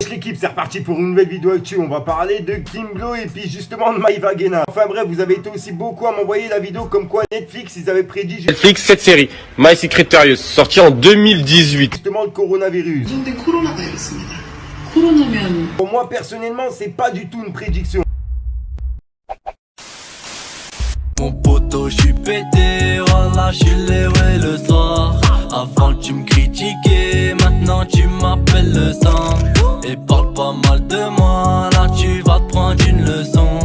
L'équipe, c'est reparti pour une nouvelle vidéo actu. On va parler de Kimblo et puis justement de Maeva Guena. Enfin bref, vous avez été aussi beaucoup à m'envoyer la vidéo comme quoi Netflix, ils avaient prédit Netflix, cette série, My Secretarius, sortie en 2018. justement le coronavirus. Pour moi personnellement, c'est pas du tout une prédiction. Mon poteau, j'suis pété, voilà, j'suis levé le soir. Avant tu me critiquais, maintenant tu m'appelles le sang. Et parle pas mal de moi, là tu vas te prendre une leçon.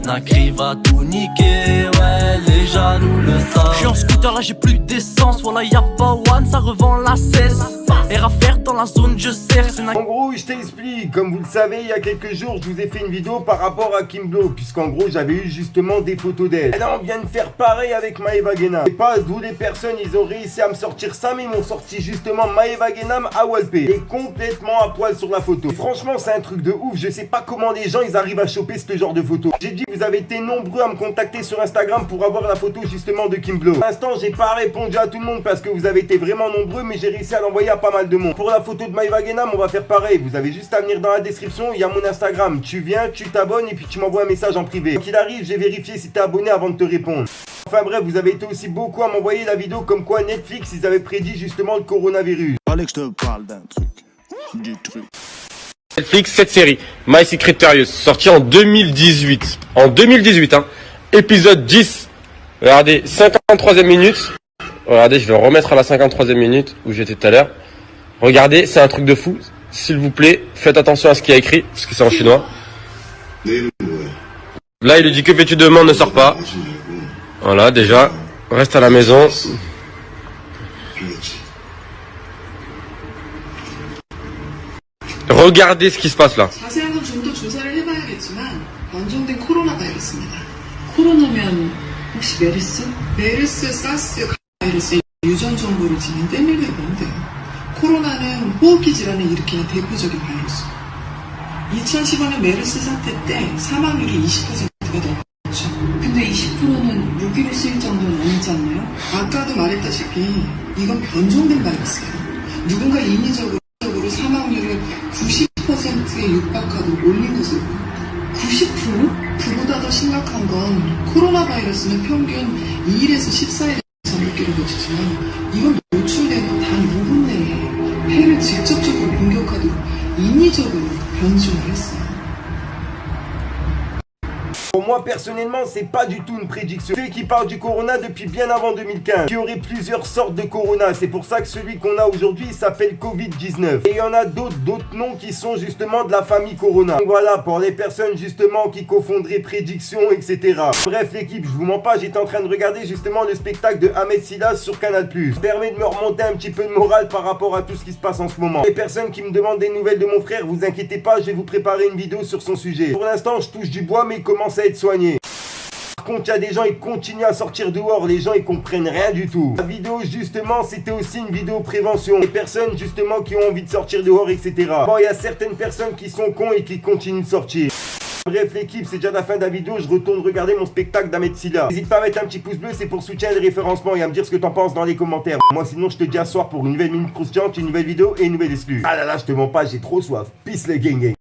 Nacri va tout niquer, ouais, les jaloux le savent. J'suis en scooter, là j'ai plus d'essence, voilà y'a pas one, ça revend la cesse. Et à faire dans la zone, je sers. En gros, je t'explique. Comme vous le savez, il y a quelques jours, je vous ai fait une vidéo par rapport à Kimblo, puisqu'en gros, j'avais eu justement des photos d'elle. Et là, on vient de faire pareil avec Maeva Guena. Et pas d'où les personnes, ils ont réussi à me sortir ça, mais ils m'ont sorti justement Maeva Guena à Walpé. Et complètement à poil sur la photo. Et franchement, c'est un truc de ouf. Je sais pas comment les gens, ils arrivent à choper ce genre de photo. J'ai dit, vous avez été nombreux à me contacter sur Instagram pour avoir la photo justement de Kimblo. Pour l'instant, j'ai pas répondu à tout le monde parce que vous avez été vraiment nombreux, mais j'ai réussi à l'envoyer à pas mal de monde. Pour la photo de Maeva Guena, on va faire pareil. Vous avez juste à venir dans la description, il y a mon Instagram. Tu viens, tu t'abonnes et puis tu m'envoies un message en privé. Qu'il arrive, j'ai vérifié si t'es abonné avant de te répondre. Enfin bref, vous avez été aussi beaucoup à m'envoyer la vidéo comme quoi Netflix, ils avaient prédit justement le coronavirus. Fallait que je te parle d'un truc. Du truc. Netflix, cette série, My Secretarius, sortie en 2018. En 2018, hein. Épisode 10. Regardez, 53e minute. Regardez, je vais remettre à la 53e minute où j'étais tout à l'heure. Regardez, c'est un truc de fou. S'il vous plaît, faites attention à ce qu'il y a écrit, parce que c'est en chinois. Là, il lui dit que fais-tu demain, ne sors pas. Voilà, déjà, reste à la maison. Regardez ce qui se passe là. 자세한 건 좀 더 조사를 해봐야겠지만 원종된 코로나 바이러스입니다. 코로나면 혹시 메르스? 메르스, 사스 바이러스의 유전 정보를 지닌 떼밀게 보면 돼요. 코로나는 호흡기 질환을 일으키는 대표적인 바이러스. 2015년 메르스 사태 때 사망률이 20%가 넘었죠. 근데 20%는 무기를 쓰일 정도는 아니지 않나요? 아까도 말했다시피 이건 변종된 바이러스예요. 누군가 인위적으로 사망률을 90%에 육박하도록 올린 것으로 90%? 그보다 더 심각한 건 코로나 바이러스는 평균 2일에서 14일 전염 기록을 주지만 이건 노출되는 단 5분 내에 폐를 직접적으로 공격하도록 인위적으로 변종을 했어요. Pour moi personnellement, c'est pas du tout une prédiction. Ceux qui parlent du corona depuis bien avant 2015, qui aurait plusieurs sortes de corona. C'est pour ça que celui qu'on a aujourd'hui s'appelle Covid-19. Et il y en a d'autres noms qui sont justement de la famille corona. Donc voilà, pour les personnes justement qui confondraient prédiction, etc. Bref l'équipe, je vous mens pas, j'étais en train de regarder justement le spectacle de Ahmed Silas sur Canal+. Ça permet de me remonter un petit peu de morale par rapport à tout ce qui se passe en ce moment. Les personnes qui me demandent des nouvelles de mon frère, vous inquiétez pas, je vais vous préparer une vidéo sur son sujet. Pour l'instant, je touche du bois, mais il commence à être soigné. Par contre, il y a des gens, ils continuent à sortir dehors, les gens, ils comprennent rien du tout. La vidéo, justement, c'était aussi une vidéo prévention. Les personnes, justement, qui ont envie de sortir dehors, etc. Bon, il y a certaines personnes qui sont cons et qui continuent de sortir. Bref, l'équipe, c'est déjà la fin de la vidéo. Je retourne regarder mon spectacle d'Ahmed Silla. N'hésite pas à mettre un petit pouce bleu, c'est pour soutien et le référencement. Et à me dire ce que t'en penses dans les commentaires. Moi, sinon, je te dis à soir pour une nouvelle minute croustillante, une nouvelle vidéo et une nouvelle exclue. Ah là là, je te mens pas, j'ai trop soif. Peace, le gang gang.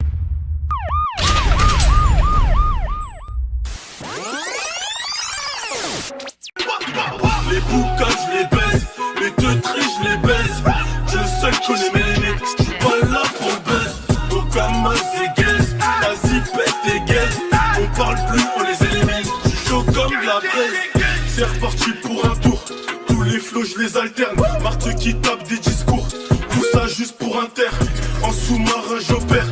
Les boucas je les baisse, les deux tris je les baisse. Je seul connais mes limites, je suis pas là pour le buzz. Aucun masse et guess, vas-y pète tes guesses. On parle plus, on les élimine, je suis chaud comme de la presse. C'est reparti pour un tour, tous les flots je les alterne. Marthe qui tape des discours, tout ça juste pour un terre. En sous-marin j'opère,